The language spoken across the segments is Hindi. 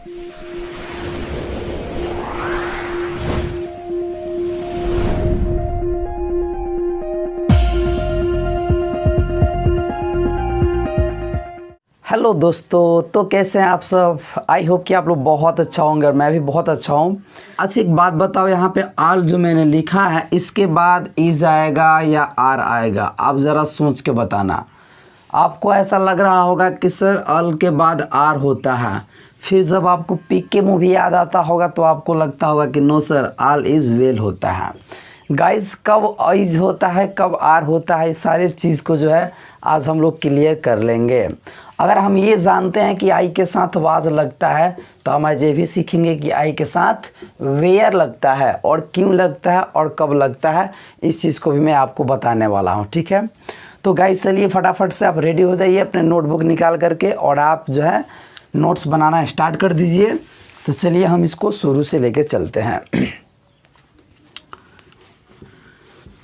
हेलो दोस्तों, तो कैसे हैं आप सब। आई होप कि आप लोग बहुत अच्छा होंगे और मैं भी बहुत अच्छा हूँ। अच्छा एक बात बताओ, यहाँ पे आर जो मैंने लिखा है इसके बाद इज आएगा या आर आएगा, आप ज़रा सोच के बताना। आपको ऐसा लग रहा होगा कि सर अल के बाद आर होता है, फिर जब आपको पीके मूवी याद आता होगा तो आपको लगता होगा कि no sir all is well होता है। गाइस कब इज होता है कब आर होता है, इस सारे चीज़ को जो है आज हम लोग क्लियर कर लेंगे। अगर हम ये जानते हैं कि आई के साथ वाज लगता है तो हम आज ये भी सीखेंगे कि आई के साथ वेयर लगता है और क्यों लगता है और कब लगता है, इस चीज़ को भी मैं आपको बताने वाला हूँ। ठीक है, तो गाइस चलिए फटाफट से आप रेडी हो जाइए अपने नोटबुक निकाल करके और आप जो है नोट्स बनाना स्टार्ट कर दीजिए। तो चलिए हम इसको शुरू से लेके चलते हैं।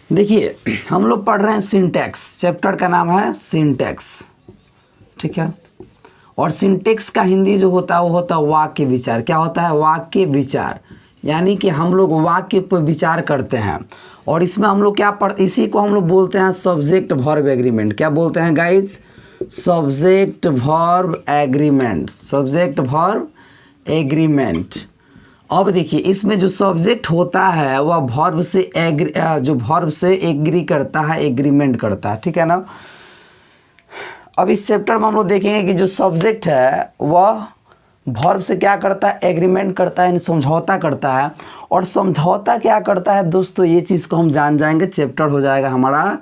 देखिए हम लोग पढ़ रहे हैं सिंटैक्स, चैप्टर का नाम है सिंटैक्स। ठीक है, और सिंटैक्स का हिंदी जो होता है वो होता है वाक्य विचार। क्या होता है? वाक्य विचार, यानी कि हम लोग वाक्य पर विचार करते हैं। और इसमें हम लोग क्या इसी को हम लोग बोलते हैं सब्जेक्ट वर्ब एग्रीमेंट। क्या बोलते हैं guys? Subject verb agreement, subject verb agreement. अब देखिए इसमें जो सब्जेक्ट होता है वह वर्ब से जो वर्ब से एग्री करता है, एग्रीमेंट करता है। ठीक है ना। अब इस चैप्टर में हम लोग देखेंगे कि जो सब्जेक्ट है वह वर्ब से क्या करता है? एग्रीमेंट करता है, यानी समझौता करता है। और समझौता क्या करता है दोस्तों, ये चीज़ को हम जान जाएंगे, चैप्टर हो जाएगा हमारा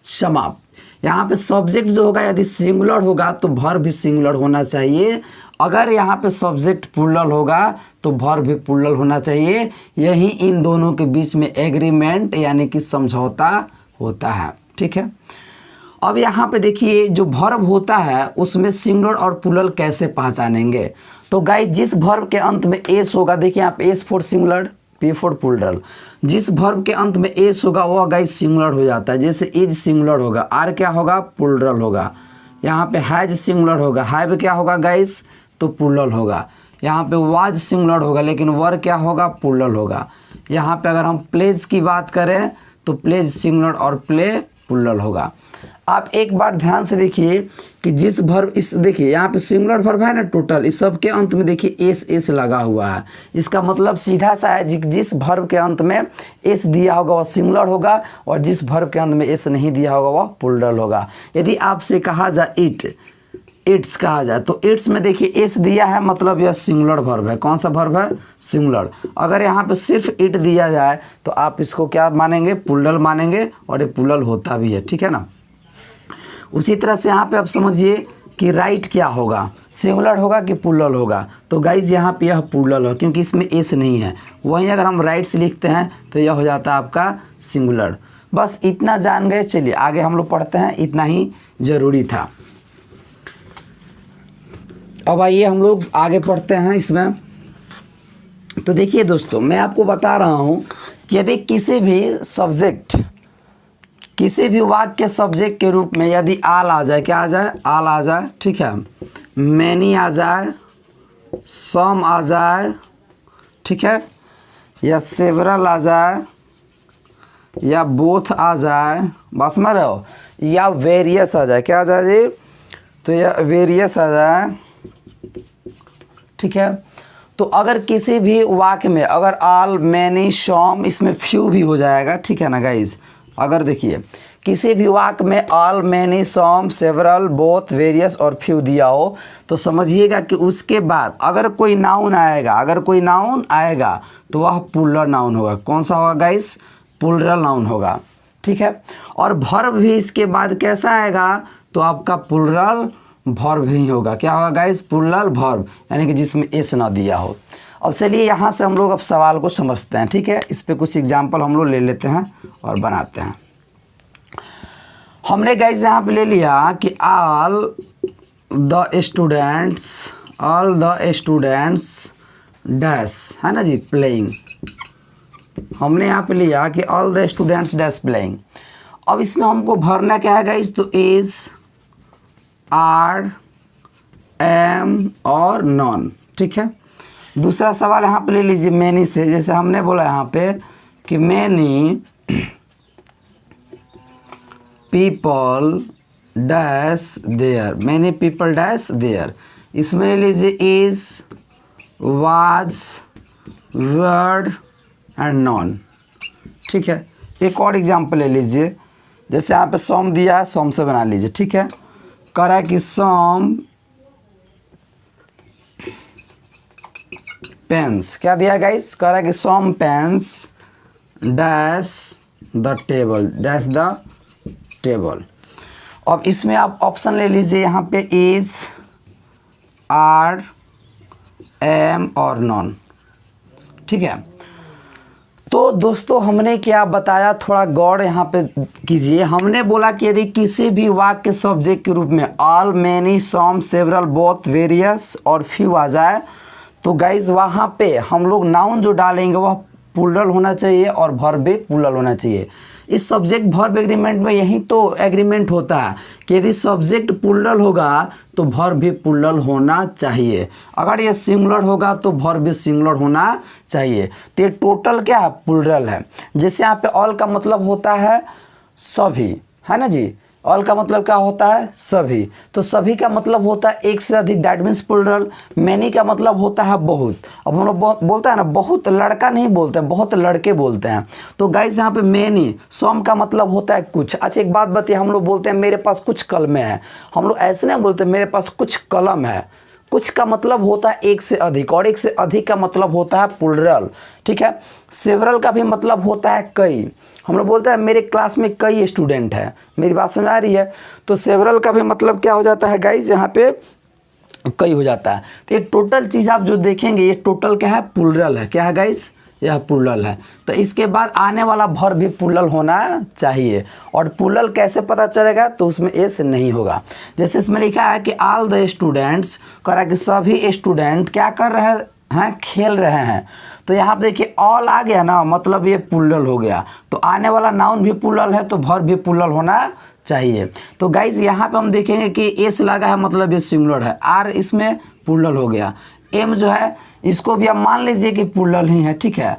समाप्त। यहाँ पे सब्जेक्ट जो होगा यदि सिंगुलर होगा तो वर्ब भी सिंगुलर होना चाहिए। अगर यहाँ पे सब्जेक्ट प्लूरल होगा तो वर्ब भी प्लूरल होना चाहिए। यही इन दोनों के बीच में एग्रीमेंट यानी कि समझौता होता है। ठीक है, अब यहाँ पे देखिए जो वर्ब होता है उसमें सिंगुलर और प्लूरल कैसे पहचानेंगे। तो गाइस जिस वर्ब के अंत में एस होगा, देखिए यहाँ पे S for singular, P for plural. जिस वर्ब के अंत में एस होगा वह गाइस सिंगुलर हो जाता है। जैसे इज सिंगुलर होगा, आर क्या होगा? प्लूरल होगा। यहाँ पे हैज सिंगुलर होगा, हैव क्या होगा गाइस? तो प्लूरल होगा। यहाँ पे वाज सिंगुलर होगा लेकिन वर क्या होगा? प्लूरल होगा। यहाँ पे अगर हम प्लेज की बात करें तो प्लेज सिंगुलर और प्ले प्लूरल होगा। आप एक बार ध्यान से देखिए कि जिस वर्ब इस देखिए यहाँ पे सिंगुलर वर्ब है ना टोटल, इस सब के अंत में देखिए एस लगा हुआ है। इसका मतलब सीधा सा है जिस वर्ब के अंत में एस दिया होगा वह सिंगुलर होगा और जिस वर्ब के अंत में एस नहीं दिया होगा वह प्लूरल होगा। यदि आपसे कहा जाए इट्स कहा जाए तो इट्स में देखिए एस दिया है, मतलब यह सिंगुलर वर्ब है। कौन सा वर्ब है? सिंगुलर। अगर यहाँ पे सिर्फ इट दिया जाए तो आप इसको क्या मानेंगे? प्लूरल मानेंगे, और ये प्लूरल होता भी है। ठीक है ना। उसी तरह से यहाँ पे आप समझिए कि राइट क्या होगा? सिंगुलर होगा कि प्लूरल होगा? तो गाइज यहाँ पे यह प्लूरल हो क्योंकि इसमें एस नहीं है। वहीं अगर हम राइट से लिखते हैं तो यह हो जाता है आपका सिंगुलर। बस इतना जान गए, चलिए आगे हम लोग पढ़ते हैं, इतना ही ज़रूरी था। अब आइए हम लोग आगे पढ़ते हैं इसमें। तो देखिए दोस्तों मैं आपको बता रहा हूँ कि यदि किसी भी वाक्य के सब्जेक्ट के रूप में यदि आल आ जाए, क्या आ जाए? आल आ जाए। ठीक है, मैनी आ जाए, सम आ जाए, ठीक है, या सेवरल आ जाए, या बोथ आ जाए, बस में रहो, या वेरियस आ जाए। क्या आ जाए जी? तो यह वेरियस आ जाए। ठीक है, तो अगर किसी भी वाक्य में अगर आल, मैनी, सम, इसमें फ्यू भी हो जाएगा। ठीक है ना गाइज। अगर देखिए किसी भी वाक्य में ऑल, मैनी, सम, सेवरल, बोथ, वेरियस और फ्यू दिया हो तो समझिएगा कि उसके बाद अगर कोई नाउन आएगा तो वह प्लूरल नाउन होगा। कौन सा होगा गाइस? प्लूरल नाउन होगा। ठीक है, और वर्ब भी इसके बाद कैसा आएगा? तो आपका प्लूरल वर्ब ही होगा। क्या होगा गाइस? प्लूरल वर्ब, यानी कि जिसमें एस ना दिया हो। अब चलिए यहाँ से हम लोग अब सवाल को समझते हैं। ठीक है, इस पे कुछ एग्जाम्पल हम लोग ले लेते हैं और बनाते हैं। हमने गाइस यहाँ पे ले लिया कि ऑल द स्टूडेंट्स डैश, है ना जी, प्लेइंग। हमने यहाँ पे लिया कि all the students dash playing. अब इसमें हमको भरना क्या है गाइस? तो इज, आर, एम और नॉन। ठीक है, दूसरा सवाल यहाँ पे ले लीजिए मैनी से, जैसे हमने बोला यहाँ पे कि many people dash there, many people dash there, इसमें ले लीजिए is, was, word and non. ठीक है, एक और एग्जाम्पल ले लीजिए, जैसे यहाँ पे सॉम दिया है, सॉम से बना लीजिए। ठीक है, कह रहा है कि सॉम पेन्स, क्या दिया गाइस, कह रहा है कि some pens dash the table, dash the table. अब इसमें आप ऑप्शन ले लीजिए, यहाँ पे इज, आर, एम और नॉन। ठीक है, तो दोस्तों हमने क्या बताया, थोड़ा गौर यहाँ पे कीजिए। हमने बोला कि यदि किसी भी वाक्य सब्जेक्ट के रूप में ऑल, मैनी, सम, सेवरल, बोथ, वेरियस और फ्यू आ जाए तो गाइज वहाँ पे हम लोग नाउन जो डालेंगे वह प्लूरल होना चाहिए और वर्ब भी प्लूरल होना चाहिए। इस सब्जेक्ट वर्ब एग्रीमेंट में यही तो एग्रीमेंट होता है कि यदि सब्जेक्ट प्लूरल होगा तो वर्ब भी प्लूरल होना चाहिए, अगर ये सिंगुलर होगा तो वर्ब भी सिंगुलर होना चाहिए। तो ये टोटल क्या है, प्लूरल है। जैसे यहाँ पे ऑल का मतलब होता है सभी, है ना जी, ऑल का मतलब क्या होता है, सभी, तो सभी का मतलब होता है एक से अधिक, दैट मीन्स प्लूरल। मैनी का मतलब होता है बहुत, अब हम लोग बोलते हैं ना बहुत लड़का नहीं बोलते हैं, बहुत लड़के बोलते हैं, तो गाइस यहाँ पे मैनी। सम का मतलब होता है कुछ। अच्छा एक बात बताइए, हम लोग बोलते हैं मेरे पास कुछ कलमें हैं, हम लोग ऐसे नहीं बोलते मेरे पास कुछ कलम है। कुछ का मतलब होता है एक से अधिक, और एक से अधिक का मतलब होता है प्लूरल। ठीक है, सेवरल का भी मतलब होता है कई, हम लोग बोलते हैं मेरे क्लास में कई स्टूडेंट हैं, मेरी बात समझ आ रही है। तो सेवरल का भी मतलब क्या हो जाता है गाइस, यहाँ पे कई हो जाता है। तो ये टोटल चीज़ आप जो देखेंगे ये टोटल क्या है, प्लूरल है। क्या है गाइस, यह प्लूरल है। तो इसके बाद आने वाला वर्ब भी प्लूरल होना चाहिए। और प्लूरल कैसे पता चलेगा, तो उसमें एस नहीं होगा। जैसे इसमें लिखा है कि ऑल द स्टूडेंट्स, कह रहा है कि सभी स्टूडेंट क्या कर रहे हैं, खेल रहे हैं। तो यहाँ पे देखिए ऑल आ गया ना, मतलब ये प्लूरल हो गया। तो आने वाला नाउन भी प्लूरल है तो वर्ब भी प्लूरल होना चाहिए। तो गाइज यहाँ पे हम देखेंगे कि एस लगा है मतलब ये सिंगुलर है, आर इसमें प्लूरल हो गया, एम जो है इसको भी आप मान लीजिए कि प्लूरल ही है। ठीक है,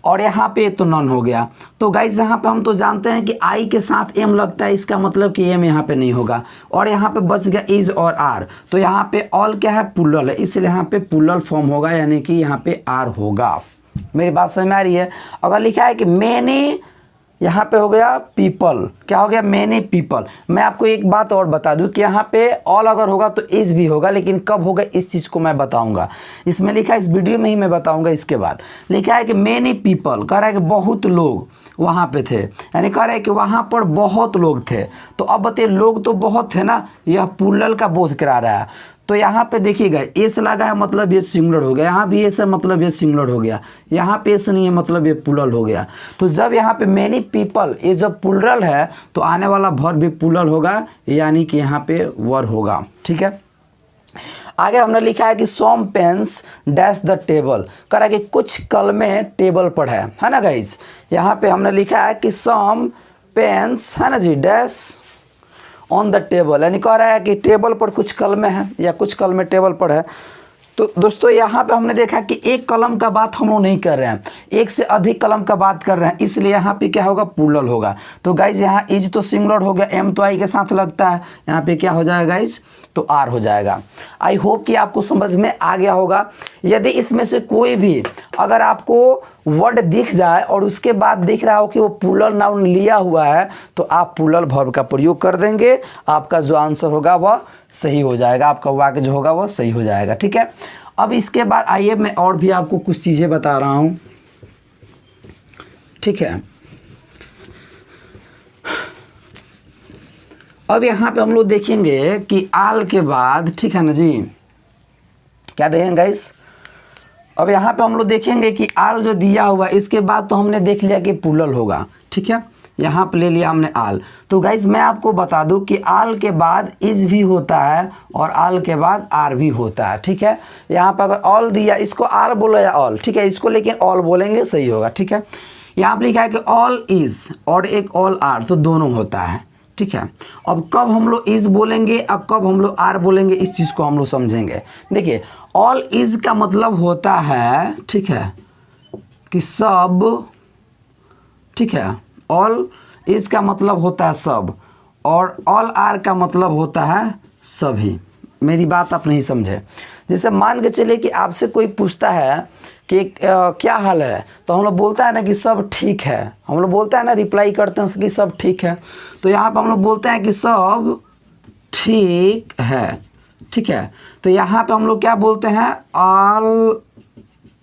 और यहाँ पे तो नॉन हो गया। तो गाइज यहाँ पे हम तो जानते हैं कि आई के साथ एम लगता है, इसका मतलब कि एम यहाँ पे नहीं होगा। और यहाँ पे बच गया इज और आर, तो यहाँ पे ऑल क्या है, प्लूरल है, इसलिए यहाँ पे प्लूरल फॉर्म होगा, यानी कि यहाँ पे आर होगा। मेरी बात समझ में आ रही है। अगर लिखा है कि मैनी, यहाँ पे हो गया पीपल, क्या हो गया, मैनी पीपल। मैं आपको एक बात और बता दूं कि यहाँ पे ऑल अगर होगा तो इज भी होगा, लेकिन कब होगा इस चीज़ को मैं बताऊंगा। इसमें लिखा है, इस वीडियो में ही मैं बताऊंगा। इसके बाद लिखा है कि मैनी पीपल, कह रहा है कि बहुत लोग वहाँ पे थे, यानी कह रहा है कि वहाँ पर बहुत लोग थे। तो अब बताइए लोग तो बहुत थे ना, यह प्लूरल का बोध करा रहा है। तो यहाँ पे देखिएगा एस लगा है मतलब ये सिंगुलर हो गया, यहाँ भी एस है मतलब ये सिंगुलर हो गया, यहाँ पे एस नहीं है मतलब ये प्लूरल हो गया। तो जब यहाँ पे मैनी पीपल ये जब प्लूरल है तो आने वाला वर्ब भी प्लूरल होगा, यानी कि यहाँ पे वर होगा। ठीक है, आगे हमने लिखा है कि सम पेन्स डैश द टेबल, कह रहा है कि कुछ कलमें टेबल पर है ना गाइज। यहाँ पे हमने लिखा है कि सम पेन्स, है ना जी, डैश ऑन द टेबल, यानी कह रहा है कि टेबल पर कुछ कलमें हैं या कुछ कलमें टेबल पर है। तो दोस्तों यहाँ पे हमने देखा कि एक कलम का बात हम लोग नहीं कर रहे हैं, एक से अधिक कलम का बात कर रहे हैं, इसलिए यहाँ पे क्या होगा, प्लूरल होगा। तो गाइज यहाँ इज तो सिंगुलर हो गया, एम तो आई के साथ लगता है, यहाँ पे क्या हो जाएगा गाइज, तो आर हो जाएगा। आई होप कि आपको समझ में आ गया होगा। यदि इसमें से कोई भी अगर आपको वर्ड दिख जाए और उसके बाद दिख रहा हो कि वो प्लूरल नाउन लिया हुआ है, तो आप प्लूरल वर्ब का प्रयोग कर देंगे, आपका जो आंसर होगा वह सही हो जाएगा, आपका वाक्य जो होगा वह सही हो जाएगा। ठीक है, अब इसके बाद आइए मैं और भी आपको कुछ चीज़ें बता रहा हूँ। ठीक है, अब यहाँ पे हम लोग देखेंगे कि आल के बाद, ठीक है ना जी, क्या देखेंगे गाइस, अब यहाँ पे हम लोग देखेंगे कि आल जो दिया हुआ इसके बाद तो हमने देख लिया कि प्लूरल होगा। ठीक है, यहाँ पे ले लिया हमने आल। तो गाइज मैं आपको बता दूं कि आल के बाद इज भी होता है और आल के बाद आर भी होता है। ठीक है, यहाँ पर अगर ऑल दिया, इसको आर बोला या ऑल, ठीक है, इसको लेकिन ऑल बोलेंगे, सही होगा। ठीक है, यहाँ पर लिखा है कि ऑल इज और एक ऑल आर, तो दोनों होता है। ठीक है। अब कब हम लोग इज बोलेंगे अब कब हम लोग आर बोलेंगे, इस चीज़ को हम लोग समझेंगे। देखिए ऑल इज का मतलब होता है, ठीक है, कि सब, ठीक है, ऑल इज का मतलब होता है सब, और ऑल आर का मतलब होता है सभी। मेरी बात आप नहीं समझे। जैसे मान के चलिए कि आपसे कोई पूछता है कि क्या हाल है, तो हम लोग बोलता है ना कि सब ठीक है, हम लोग बोलता है ना, रिप्लाई करते हैं कि सब ठीक है। तो यहाँ पे हम लोग बोलते हैं कि सब ठीक है, ठीक है। तो यहाँ पे हम लोग क्या बोलते हैं, all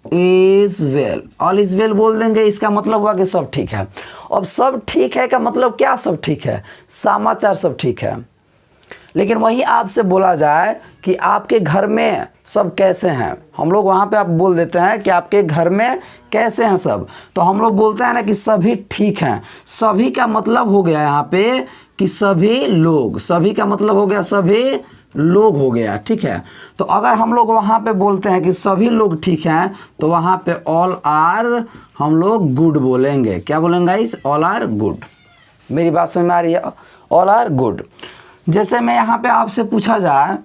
is well, all is well बोल देंगे, इसका मतलब हुआ कि सब ठीक है। अब सब ठीक है का मतलब क्या, सब ठीक है, समाचार सब ठीक है। लेकिन वही आपसे बोला जाए कि आपके घर में सब कैसे हैं, हम लोग वहाँ पे आप बोल देते हैं कि आपके घर में कैसे हैं सब, तो हम लोग बोलते हैं ना कि सभी ठीक हैं। सभी का मतलब हो गया यहाँ पे कि सभी लोग, सभी का मतलब हो गया सभी लोग हो गया, ठीक है। तो अगर हम लोग वहाँ पे बोलते हैं कि सभी लोग ठीक हैं, तो वहाँ पे ऑल आर हम लोग गुड बोलेंगे। क्या बोलेंगे गाइस, ऑल आर गुड। मेरी बात समझ में आ रही है, ऑल आर गुड। जैसे मैं यहाँ पे आपसे पूछा जाए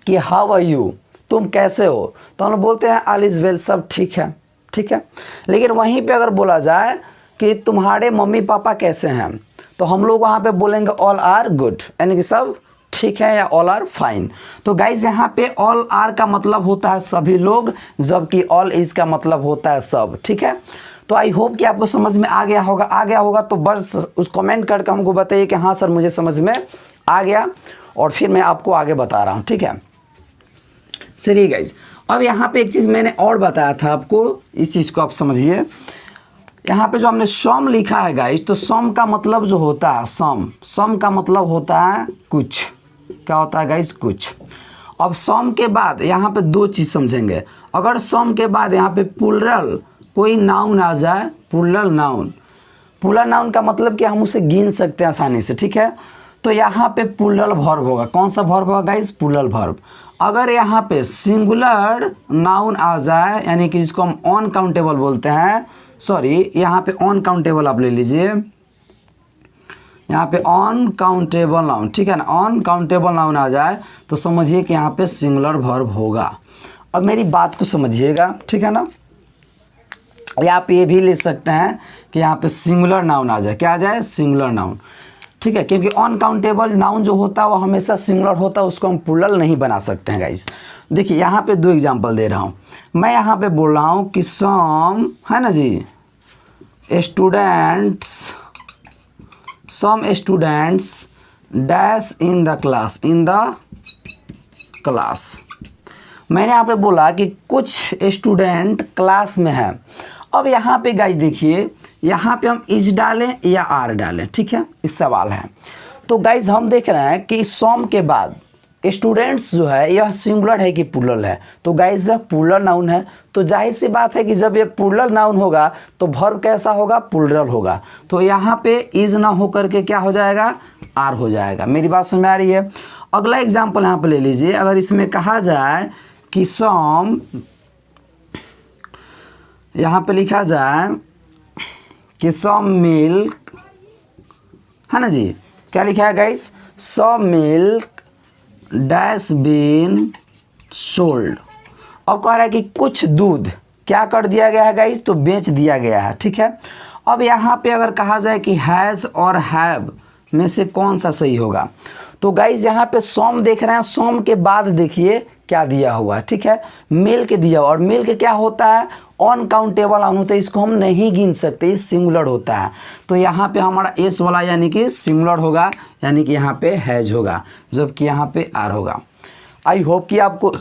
कि हाउ आर यू, तुम कैसे हो, तो हम लोग बोलते हैं ऑल इज वेल, सब ठीक है, ठीक है। लेकिन वहीं पे अगर बोला जाए कि तुम्हारे मम्मी पापा कैसे हैं, तो हम लोग वहाँ पे बोलेंगे ऑल आर गुड, यानी कि सब ठीक है या ऑल आर फाइन। तो गाइज यहाँ पे ऑल आर का मतलब होता है सभी लोग, जबकि ऑल इज का मतलब होता है सब, ठीक है। तो आई होप कि आपको समझ में आ गया होगा, तो बस उस कमेंट करके हमको बताइए कि हाँ सर मुझे समझ में आ गया, और फिर मैं आपको आगे बता रहा हूँ, ठीक है। चलिए गाइज, अब यहाँ पे एक चीज़ मैंने और बताया था आपको, इस चीज़ को आप समझिए। यहाँ पे जो हमने सम लिखा है गाइज, तो सम का मतलब जो होता है, सम का मतलब होता है कुछ। क्या होता है गाइज, कुछ। अब सम के बाद यहाँ पे दो चीज़ समझेंगे। अगर सम के बाद यहाँ पे प्लूरल कोई नाउन आ जाए, प्लूरल नाउन का मतलब कि हम उसे गिन सकते हैं आसानी से, ठीक है। तो यहाँ पे प्लूरल वर्ब होगा। कौन सा वर्ब होगा गाइज, प्लूरल वर्ब। अगर यहाँ पे सिंगुलर नाउन आ जाए, यानी कि जिसको हम अनकाउंटेबल बोलते हैं, सॉरी यहाँ पे अनकाउंटेबल आप ले लीजिए, यहाँ पे अनकाउंटेबल नाउन, ठीक है ना, अनकाउंटेबल नाउन आ जाए तो समझिए कि यहाँ पे सिंगुलर वर्ब होगा। अब मेरी बात को समझिएगा, ठीक है ना। या आप ये भी ले सकते हैं कि यहाँ पे सिंगुलर नाउन आ जाए, क्या आ जाए, सिंगुलर नाउन, ठीक है। क्योंकि अनकाउंटेबल नाउन जो होता है वो हमेशा सिंगुलर होता है, उसको हम प्लूरल नहीं बना सकते हैं गाइज। देखिए यहाँ पे दो एग्जांपल दे रहा हूँ मैं। यहाँ पे बोल रहा हूँ कि सम, है ना जी, some students dash in the class, मैंने यहाँ पे बोला कि कुछ स्टूडेंट क्लास में है। अब यहाँ पे गाइज देखिए, यहाँ पे हम इज डालें या आर डालें, ठीक है, इस सवाल है। तो गाइज हम देख रहे हैं कि सम के बाद स्टूडेंट्स जो है यह सिंगुलर है कि प्लूरल है। तो गाइज जब प्लूरल नाउन है तो जाहिर सी बात है कि जब ये प्लूरल नाउन होगा तो वर्ब कैसा होगा, प्लूरल होगा। तो यहाँ पे इज ना हो करके क्या हो जाएगा, आर हो जाएगा। मेरी बात समझ में आ रही है। अगला एग्जाम्पल यहाँ पे ले लीजिए। अगर इसमें कहा जाए कि सम, यहाँ पे लिखा जाए कि सम मिल्क, है ना जी, क्या लिखा है guys, some milk dash been sold. अब कह रहा है कि कुछ दूध क्या कर दिया गया है गाइस, तो बेच दिया गया है, ठीक है। अब यहाँ पे अगर कहा जाए कि हैज़ और हैव में से कौन सा सही होगा, तो गाइस यहाँ पे सम देख रहे हैं, सम के बाद देखिए क्या दिया हुआ है, ठीक है, मिल्क दिया हुआ। और मिल्क क्या होता है, अनकाउंटेबल नाउन होता है, इसको हम नहीं गिन सकते, इस सिंगुलर होता है। तो यहाँ पे हमारा एस वाला यानी कि सिंगुलर होगा, यानी कि यहाँ पे हैज होगा, जबकि यहाँ पे आर होगा। आई होप कि आपको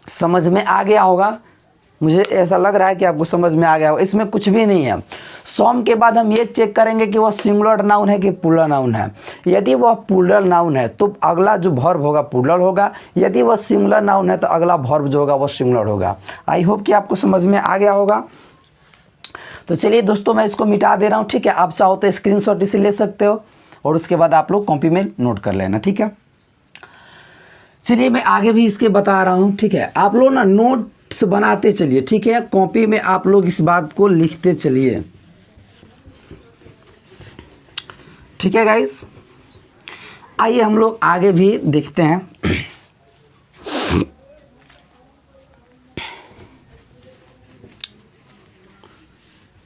समझ में आ गया होगा। मुझे ऐसा लग रहा है कि आपको समझ में आ गया होगा। इसमें कुछ भी नहीं है। सम के बाद हम ये चेक करेंगे कि वह सिंगुलर नाउन है कि प्लूरल नाउन है। यदि वह प्लूरल नाउन है तो अगला जो वर्ब होगा प्लूरल होगा। यदि वह सिंगुलर नाउन है तो अगला वर्ब जो होगा वह सिंगुलर होगा। आई होप कि आपको समझ में आ गया होगा। तो चलिए दोस्तों, मैं इसको मिटा दे रहा हूँ, ठीक है। आप चाहो तो स्क्रीनशॉट इसे ले सकते हो और उसके बाद आप लोग कॉपी में नोट कर लेना, ठीक है। चलिए मैं आगे भी इसके बता रहा हूँ, ठीक है। आप लोग ना नोट्स बनाते चलिए, ठीक है। कॉपी में आप लोग इस बात को लिखते चलिए, ठीक है गाइस। आइए हम लोग आगे भी देखते हैं।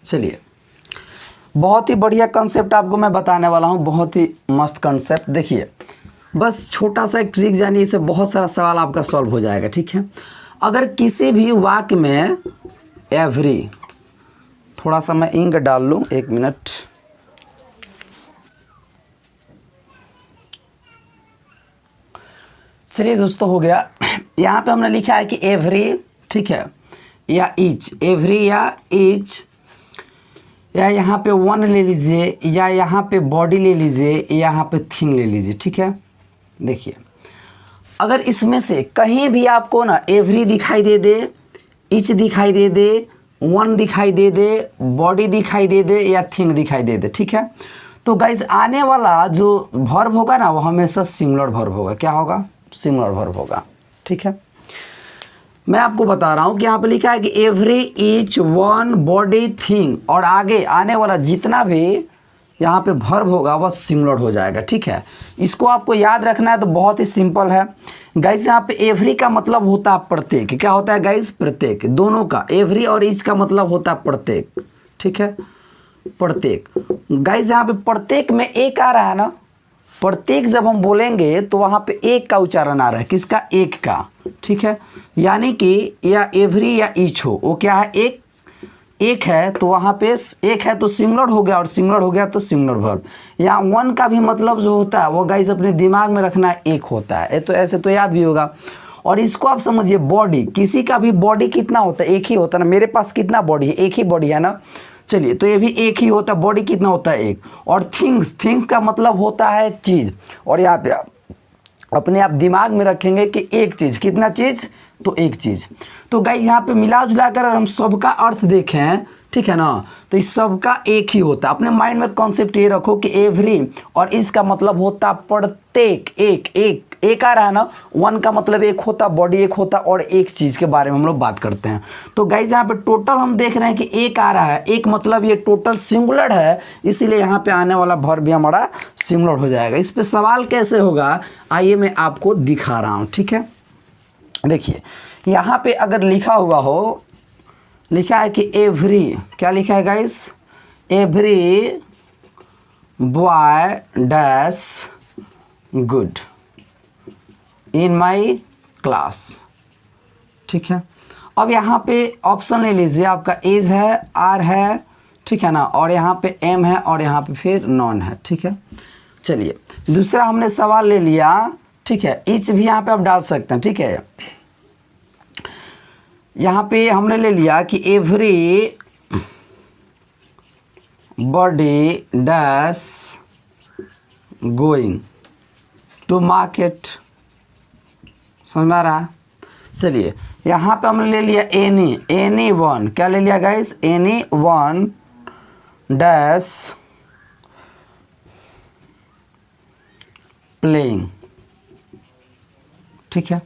चलिए, बहुत ही बढ़िया कंसेप्ट आपको मैं बताने वाला हूँ, बहुत ही मस्त कंसेप्ट। देखिए, बस छोटा सा एक ट्रिक जानिए, इससे बहुत सारा सवाल आपका सॉल्व हो जाएगा। ठीक है, अगर किसी भी वाक्य में एवरी, थोड़ा सा मैं इंक डाल लूँ, 1 मिनट। चलिए दोस्तों, हो गया। यहाँ पे हमने लिखा है कि एवरी, ठीक है, या ईच, एवरी या ईच, या यहाँ पे वन ले लीजिए, या यहाँ पे बॉडी ले लीजिए, या यहाँ पे थिंग ले लीजिए। ठीक है, देखिए, अगर इसमें से कहीं भी आपको ना एवरी दिखाई दे दे, ईच दिखाई दे दे, वन दिखाई दे दे, बॉडी दिखाई दे दे, या थिंग दिखाई दे दे, ठीक है, तो गाइस आने वाला जो वर्ब होगा ना वो हमेशा सिंगुलर वर्ब होगा। क्या होगा? सिंगुलर वर्ब होगा। ठीक है, मैं आपको बता रहा हूँ कि यहाँ पे लिखा है कि every, each, one, body, thing, और आगे आने वाला जितना भी यहाँ पे वर्ब होगा वह सिंगुलर हो जाएगा। ठीक है, इसको आपको याद रखना है, तो बहुत ही सिंपल है गाइस। यहाँ पे एवरी का मतलब होता है प्रत्येक। क्या होता है गाइस? प्रत्येक। दोनों का, एवरी और ईच का मतलब होता है प्रत्येक। ठीक है, प्रत्येक। गाइस यहाँ पे प्रत्येक में एक आ रहा है ना, प्रत्येक जब हम बोलेंगे तो वहाँ पे एक का उच्चारण आ रहा है। किसका? एक का। ठीक है, यानी कि या एवरी या ईच हो, वो क्या है? एक है, तो वहाँ पे एक है तो सिंगुलर हो गया, और सिंगुलर हो गया तो सिंगुलर वर्ब। यहाँ वन का भी मतलब जो होता है वो गाइस अपने दिमाग में रखना है, एक होता है। तो ऐसे तो याद भी होगा। और इसको आप समझिए, बॉडी, किसी का भी बॉडी कितना होता है? एक ही होता है ना। मेरे पास कितना बॉडी है? एक ही बॉडी है ना। चलिए, तो ये भी एक ही होता है। बॉडी कितना होता है? एक। और थिंग्स, थिंग्स का मतलब होता है चीज़। और यहाँ पे अपने आप दिमाग में रखेंगे कि एक चीज़, कितना चीज़? तो एक चीज़। तो गाइस यहाँ पे मिला जुला कर हम सबका अर्थ देखें, ठीक है ना, तो इस सबका एक ही होता है। अपने माइंड में कॉन्सेप्ट ये रखो कि एवरी और इसका मतलब होता प्रत्येक। एक आ रहा है ना। वन का मतलब एक होता, बॉडी एक होता, और एक चीज़ के बारे में हम लोग बात करते हैं। तो गाइस यहाँ पे टोटल हम देख रहे हैं कि एक आ रहा है। एक मतलब ये टोटल सिंगुलर है, इसीलिए यहाँ पे आने वाला वर्ब भी हमारा सिंगुलर हो जाएगा। इस पे सवाल कैसे होगा, आइए मैं आपको दिखा रहा हूँ। ठीक है, देखिए, यहाँ पे अगर लिखा हुआ हो, लिखा है कि एवरी, क्या लिखा है guys? Every boy dash good in my class. ठीक है, अब यहाँ पे ऑप्शन ले लीजिए, आपका एज है, आर है, ठीक है ना, और यहाँ पे एम है, और यहाँ पे फिर नॉन है। ठीक है, चलिए, दूसरा हमने सवाल ले लिया। ठीक है, ईच भी यहाँ पे आप डाल सकते हैं। ठीक है, यहाँ पे हमने ले लिया कि everybody dash going to market. समझ में आ रहा है? चलिए, यहाँ पे हमने ले लिया एनी वन। क्या ले लिया guys? Any one dash playing. ठीक है,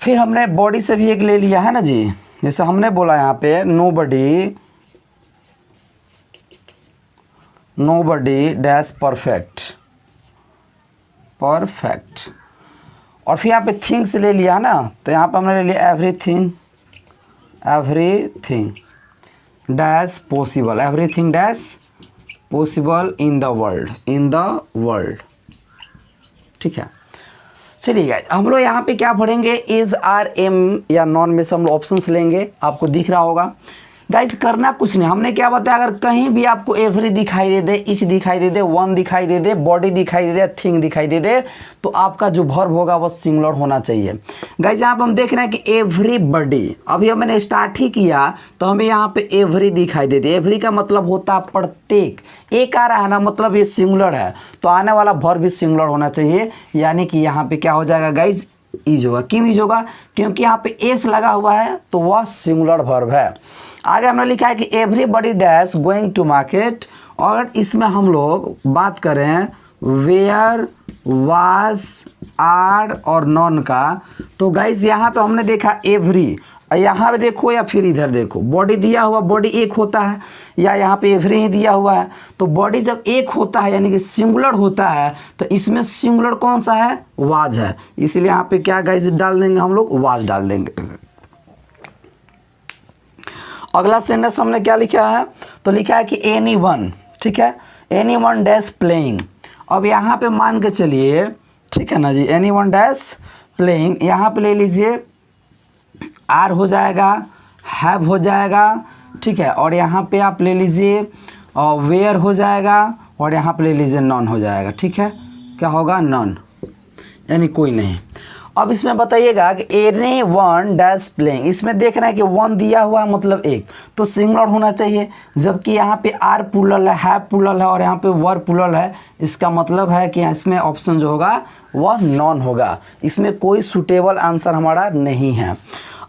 फिर हमने बॉडी से भी एक ले लिया है ना जी। जैसे हमने बोला यहाँ पे नोबडी डैश परफेक्ट। और फिर यहाँ पे थिंग्स ले लिया है ना, तो यहाँ पे हमने ले लिया everything dash possible. Everything dash possible in the world. ठीक है, चलिए गाइस, हम लोग यहाँ पे क्या पढ़ेंगे? इज, आर, एम या नॉन में से हम लोग ऑप्शंस लेंगे। आपको दिख रहा होगा गाइस, करना कुछ नहीं। हमने क्या बताया, अगर कहीं भी आपको एवरी दिखाई दे दे, ईच दिखाई दे दे, वन दिखाई दे दे, बॉडी दिखाई दे दे, थिंग दिखाई दे दे, तो आपका जो वर्ब होगा वो सिंगुलर होना चाहिए। गाइस यहाँ पे हम देख रहे हैं कि एवरीबॉडी, अभी मैंने स्टार्ट ही किया तो हमें यहाँ पे एवरी दिखाई दे दे। एवरी का मतलब होता है प्रत्येक। एक आ रहा है ना, मतलब ये सिंगुलर है, तो आने वाला वर्ब भी सिंगुलर होना चाहिए। यानी कि यहाँ पे क्या हो जाएगा गाइस? ईज होगा। क्यों ईज होगा? क्योंकि यहाँ पे एस लगा हुआ है, तो वह सिंगुलर वर्ब है। आगे हमने लिखा है कि everybody dash going to market, और इसमें हम लोग बात करें वेयर, वाज, आर और नॉन का, तो गाइस यहाँ पे हमने देखा एवरी। यहाँ पे देखो या फिर इधर देखो, बॉडी दिया हुआ बॉडी एक होता है, या यहाँ पे एवरी ही दिया हुआ है। तो बॉडी जब एक होता है यानी कि सिंगुलर होता है, तो इसमें सिंगुलर कौन सा है, वाज है, इसलिए यहाँ पे क्या गाइस डाल देंगे हम लोग, वाज डाल देंगे। अगला सेंटेंस हमने क्या लिखा है, तो लिखा है कि एनी वन, ठीक है, एनी वन डैश प्लेइंग। अब यहाँ पे मान के चलिए, ठीक है ना जी, एनी वन डैश प्लेइंग, यहाँ पे ले लीजिए आर हो जाएगा, हैव हो जाएगा, ठीक है, और यहाँ पे आप ले लीजिए वेयर हो जाएगा, और यहाँ पे ले लीजिए नॉन हो जाएगा, ठीक है, क्या होगा, नॉन, यानी कोई नहीं। अब इसमें बताइएगा कि एनी वन डैश प्लेइंग, इसमें देख रहे हैं कि वन दिया हुआ है मतलब एक, तो सिंगुलर होना चाहिए, जबकि यहाँ पे आर प्लूरल है, हैव प्लूरल है, और यहाँ पे वर प्लूरल है। इसका मतलब है कि इसमें ऑप्शन जो होगा वह नॉन होगा, इसमें कोई सूटेबल आंसर हमारा नहीं है।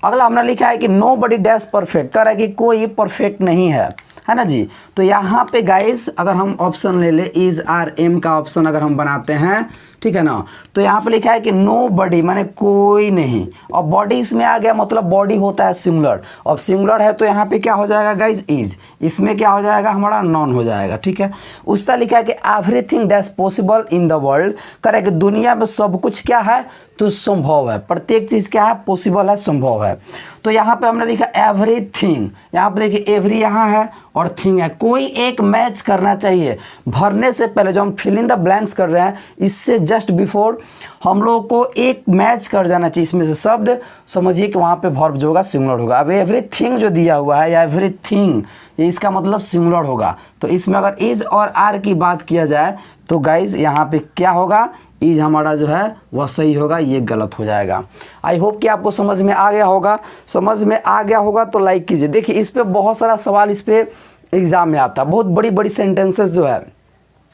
अगला हमने लिखा है कि नो बडी डैश परफेक्ट, कह रहा है कि कोई परफेक्ट नहीं है ना जी। तो यहाँ पे गाइस अगर हम ऑप्शन ले ले इज आर एम का ऑप्शन अगर हम बनाते हैं, ठीक है ना, तो यहाँ पे लिखा है कि नो बडी माने कोई नहीं, और बॉडी इसमें आ गया मतलब बॉडी होता है सिंगुलर, और सिंगुलर है तो यहाँ पे क्या हो जाएगा गाइस, इज, इसमें क्या हो जाएगा हमारा नॉन हो जाएगा, ठीक है। उसका लिखा है कि everything dash possible in the world, करे कि दुनिया में सब कुछ क्या है, तो संभव है, प्रत्येक चीज़ क्या है, पॉसिबल है, संभव है। तो यहाँ पे हमने लिखा एवरीथिंग, यहाँ पे देखिए एवरी यहाँ है और थिंग है, कोई एक मैच करना चाहिए। भरने से पहले जो हम फिल इन द ब्लैंक्स कर रहे हैं, इससे जस्ट बिफोर हम लोग को एक मैच कर जाना चाहिए इसमें से शब्द, समझिए कि वहाँ पे वर्ब जो होगा सिंगुलर होगा। अब एवरीथिंग जो दिया हुआ है या एवरीथिंग, ये इसका मतलब सिंगुलर होगा, तो इसमें अगर इज और आर की बात किया जाए तो गाइज यहाँ पे क्या होगा, इज हमारा जो है वह सही होगा, ये गलत हो जाएगा। आई होप कि आपको समझ में आ गया होगा। समझ में आ गया होगा तो लाइक कीजिए। देखिए इस पे बहुत सारा सवाल इस पे एग्जाम में आता है, बहुत बड़ी बड़ी सेंटेंसेस जो है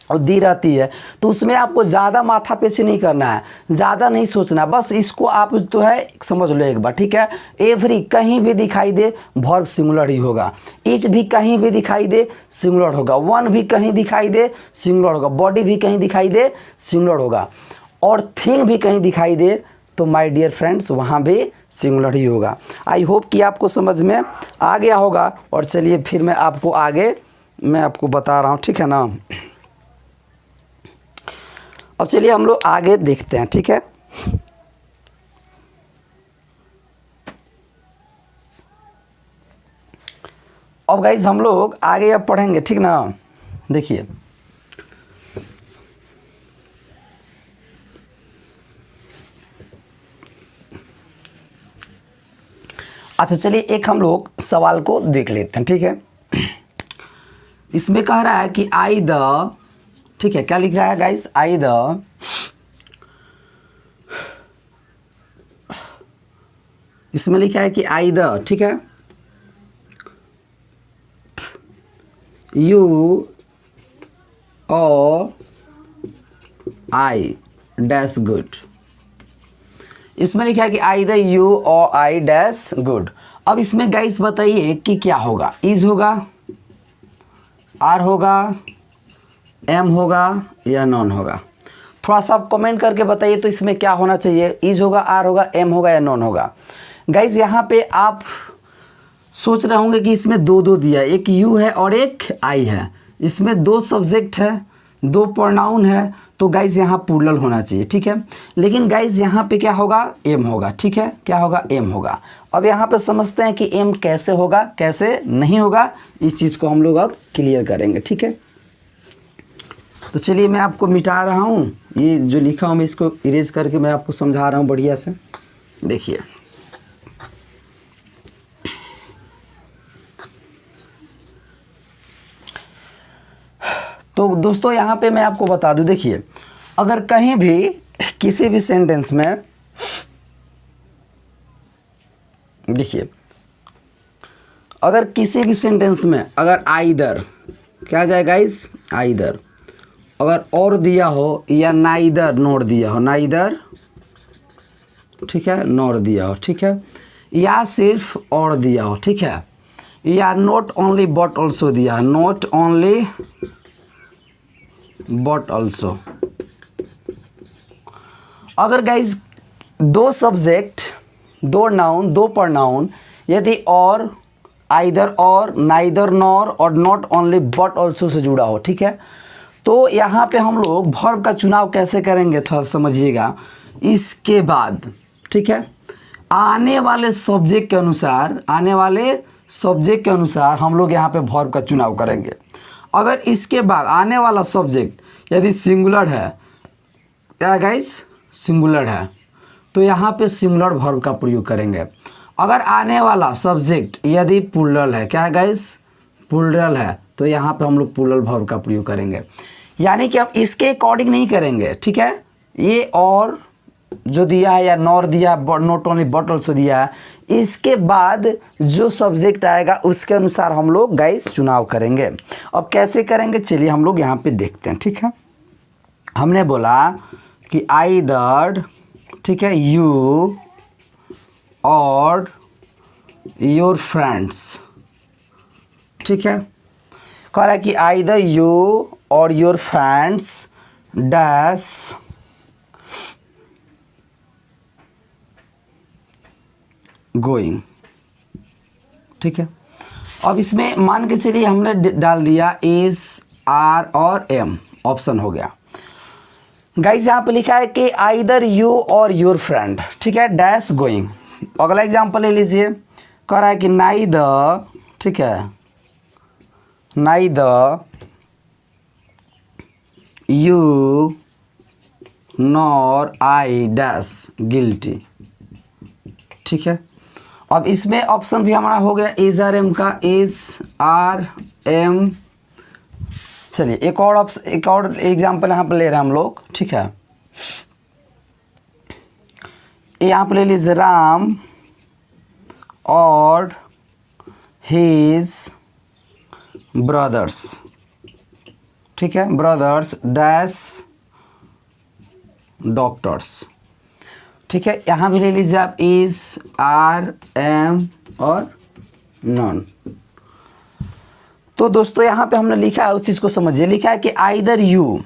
और दी रहती है, तो उसमें आपको ज़्यादा माथा पेची नहीं करना है, ज़्यादा नहीं सोचना, बस इसको आप तो है समझ लो एक बार, ठीक है। एवरी कहीं भी दिखाई दे वर्ब सिंगुलर ही होगा, ईच भी कहीं भी दिखाई दे सिंगुलर होगा, वन भी कहीं दिखाई दे सिंगुलर होगा, बॉडी भी कहीं दिखाई दे सिंगुलर होगा, और थिंग भी कहीं दिखाई दे तो माय डियर फ्रेंड्स वहाँ भी सिंगुलर ही होगा। आई होप कि आपको समझ में आ गया होगा। और चलिए फिर मैं आपको आगे मैं आपको बता रहा हूँ, ठीक है ना। अब चलिए हम लोग आगे देखते हैं, ठीक है। अब गाइस हम लोग आगे अब पढ़ेंगे, ठीक ना। देखिए अच्छा चलिए एक हम लोग सवाल को देख लेते हैं, ठीक है। इसमें कह रहा है कि आई द, ठीक है, क्या लिख रहा है गाइस, आई द, इसमें लिखा है कि आई द, ठीक है, यू और आई डैश गुड। इसमें लिखा है कि आई द यू और आई डैश गुड। अब इसमें गाइस बताइए कि क्या होगा, इज होगा, आर होगा, एम होगा या नॉन होगा। थोड़ा सा आप कमेंट करके बताइए तो इसमें क्या होना चाहिए, इज होगा, आर होगा, एम होगा या नॉन होगा। गाइस यहाँ पे आप सोच रहे होंगे कि इसमें दो दो दिया, एक यू है और एक आई है, इसमें दो सब्जेक्ट है, दो प्रोनाउन है, तो गाइस यहाँ प्लूरल होना चाहिए, ठीक है। लेकिन गाइस यहाँ पे क्या होगा, एम होगा, ठीक है, क्या होगा, एम होगा। अब यहाँ पे समझते हैं कि एम कैसे होगा कैसे नहीं होगा, इस चीज़ को हम लोग अब क्लियर करेंगे, ठीक है। तो चलिए मैं आपको मिटा रहा हूँ, ये जो लिखा हूँ मैं इसको इरेज करके मैं आपको समझा रहा हूँ बढ़िया से। देखिए तो दोस्तों यहाँ पे मैं आपको बता दूं, देखिए अगर कहीं भी किसी भी सेंटेंस में, देखिए अगर किसी भी सेंटेंस में अगर आइदर क्या आ जाएगा गाइस, आइदर, अगर और दिया हो या नाइदर नोर दिया हो, नाइदर, ठीक है, नोर दिया हो, ठीक है, या सिर्फ और दिया हो, ठीक है, या नॉट ओनली बट ऑल्सो दिया, नॉट ओनली बट ऑल्सो। अगर गाइज दो सब्जेक्ट, दो नाउन, दो प्रोनाउन यदि और, आइदर और, नाइदर नॉर और not only but also say जुड़ा हो, ठीक है। तो यहाँ पे हम लोग वर्ब का चुनाव कैसे करेंगे थोड़ा समझिएगा। इसके बाद, ठीक है, आने वाले सब्जेक्ट के अनुसार, आने वाले सब्जेक्ट के अनुसार हम लोग यहाँ पे वर्ब का चुनाव करेंगे। अगर इसके बाद आने वाला सब्जेक्ट यदि सिंगुलर है, क्या गाइस, सिंगुलर है, तो यहाँ पे सिंगुलर वर्ब का प्रयोग करेंगे। अगर आने वाला सब्जेक्ट यदि प्लूरल है, क्या है गाइस, प्लूरल है, तो यहाँ पे हम लोग प्लूरल वर्ब का प्रयोग करेंगे। यानी कि हम इसके अकॉर्डिंग नहीं करेंगे, ठीक है। ये और जो दिया है या नॉर दिया, नॉट ओनली बट ऑल्सो दिया है, इसके बाद जो सब्जेक्ट आएगा उसके अनुसार हम लोग गाइस चुनाव करेंगे। अब कैसे करेंगे चलिए हम लोग यहाँ पे देखते हैं, ठीक है। हमने बोला कि आइदर, ठीक है, यू और योर फ्रेंड्स, ठीक है। कह रहा है कि आइदर यू और योर फ्रेंड्स डैश गोइंग, ठीक है। अब इसमें मान के चलिए हमने डाल दिया इज, आर और एम, ऑप्शन हो गया। गाइस यहाँ पे लिखा है कि आइदर यू और योर फ्रेंड, ठीक है, डैश गोइंग। अगला एग्जांपल ले लीजिए, कह रहा है कि नाइदर, ठीक है, neither you nor I dash guilty, ठीक है। अब इसमें ऑप्शन भी हमारा हो गया इज आर एम का, इज आर एम। चलिए एक और एग्जांपल यहाँ पर ले रहे हैं हम लोग, ठीक है। यहाँ पर ले लीजिए राम और हिज ब्रदर्स, ठीक है, ब्रदर्स डैश डॉक्टर्स, ठीक है। यहाँ भी ले लीजिए आप इज, आर, एम और नॉन। तो दोस्तों यहाँ पे हमने लिखा है, उस चीज़ को समझिए। लिखा है कि आइदर यू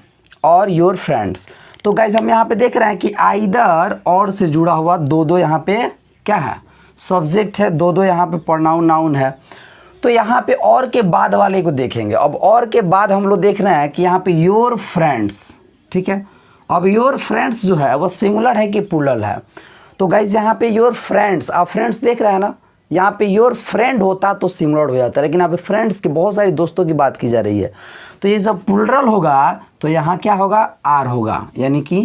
और योर फ्रेंड्स। तो गाइस हम यहाँ पे देख रहे हैं कि आइदर और से जुड़ा हुआ दो यहाँ पे क्या है, सब्जेक्ट है, दो यहाँ पे प्रोनाउन नाउन है। तो यहाँ पे और के बाद वाले को देखेंगे। अब और के बाद हम लोग देख रहे हैं कि यहाँ पे योर फ्रेंड्स, ठीक है। अब योर फ्रेंड्स जो है वो सिंगुलर है कि प्लूरल है। तो गाइज यहाँ पे योर फ्रेंड्स, आप फ्रेंड्स देख रहे हैं ना, यहाँ पे योर फ्रेंड होता तो सिंगुलर हो जाता, लेकिन यहाँ पे फ्रेंड्स के बहुत सारे दोस्तों की बात की जा रही है। तो ये जब प्लूरल होगा तो यहाँ क्या होगा, आर होगा, यानी कि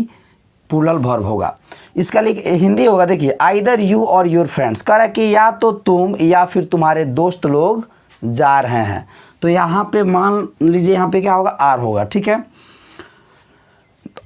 प्लूरल वर्ब होगा। इसका हिंदी होगा, देखिए आइदर यू और योर फ्रेंड्स। कह रहा है कि या तो तुम या फिर तुम्हारे दोस्त लोग जा रहे हैं। तो यहाँ पे मान लीजिए यहाँ पे क्या होगा, आर होगा, ठीक है।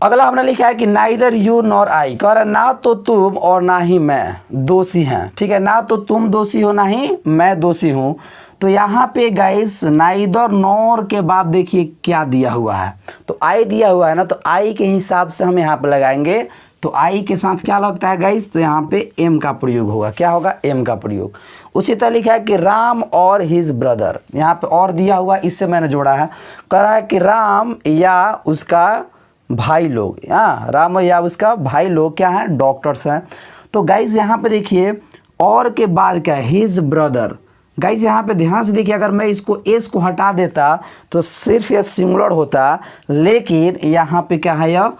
अगला हमने लिखा है कि नाइदर यू नॉर आई। कह रहा है ना तो तुम और ना ही मैं दोषी हैं, ठीक है। ना तो तुम दोषी हो ना ही मैं दोषी हूँ। तो यहाँ पे गाइस नाइदर नॉर के बाद देखिए क्या दिया हुआ है, तो आई दिया हुआ है ना, तो आई के हिसाब से हम यहाँ पे लगाएंगे। तो आई के साथ क्या लगता है गाइस, तो यहाँ पे एम का प्रयोग होगा। क्या होगा, एम का प्रयोग। उसी तरह लिखा है कि राम और हिज ब्रदर, यहाँ पे और दिया हुआ, इससे मैंने जोड़ा है। कह रहा है कि राम या उसका भाई लोग, हाँ, राम या उसका भाई लोग क्या है, डॉक्टर्स हैं। तो गाइज यहाँ पे देखिए और के बाद क्या है, हिज ब्रदर। गाइज यहाँ पे ध्यान से देखिए, अगर मैं इसको एस को हटा देता तो सिर्फ यह सिंगुलर होता, लेकिन यहाँ पे क्या है, यह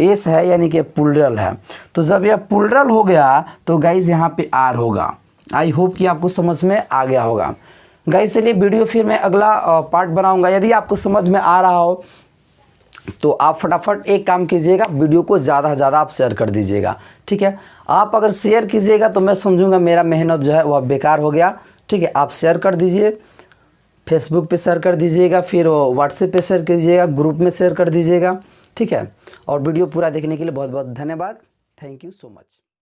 एस है, यानी कि प्लूरल है। तो जब यह प्लूरल हो गया तो गाइज यहाँ पे आर होगा। आई होप कि आपको समझ में आ गया होगा। गाइज चलिए वीडियो फिर मैं अगला पार्ट बनाऊंगा। यदि आपको समझ में आ रहा हो तो आप फटाफट एक काम कीजिएगा, वीडियो को ज़्यादा से ज़्यादा आप शेयर कर दीजिएगा, ठीक है। आप अगर शेयर कीजिएगा तो मैं समझूंगा मेरा मेहनत जो है वह बेकार हो गया, ठीक है। आप शेयर कर दीजिए, फेसबुक पे शेयर कर दीजिएगा, फिर व्हाट्सएप पे शेयर कीजिएगा, ग्रुप में शेयर कर दीजिएगा, ठीक है। और वीडियो पूरा देखने के लिए बहुत बहुत धन्यवाद। Thank you so much.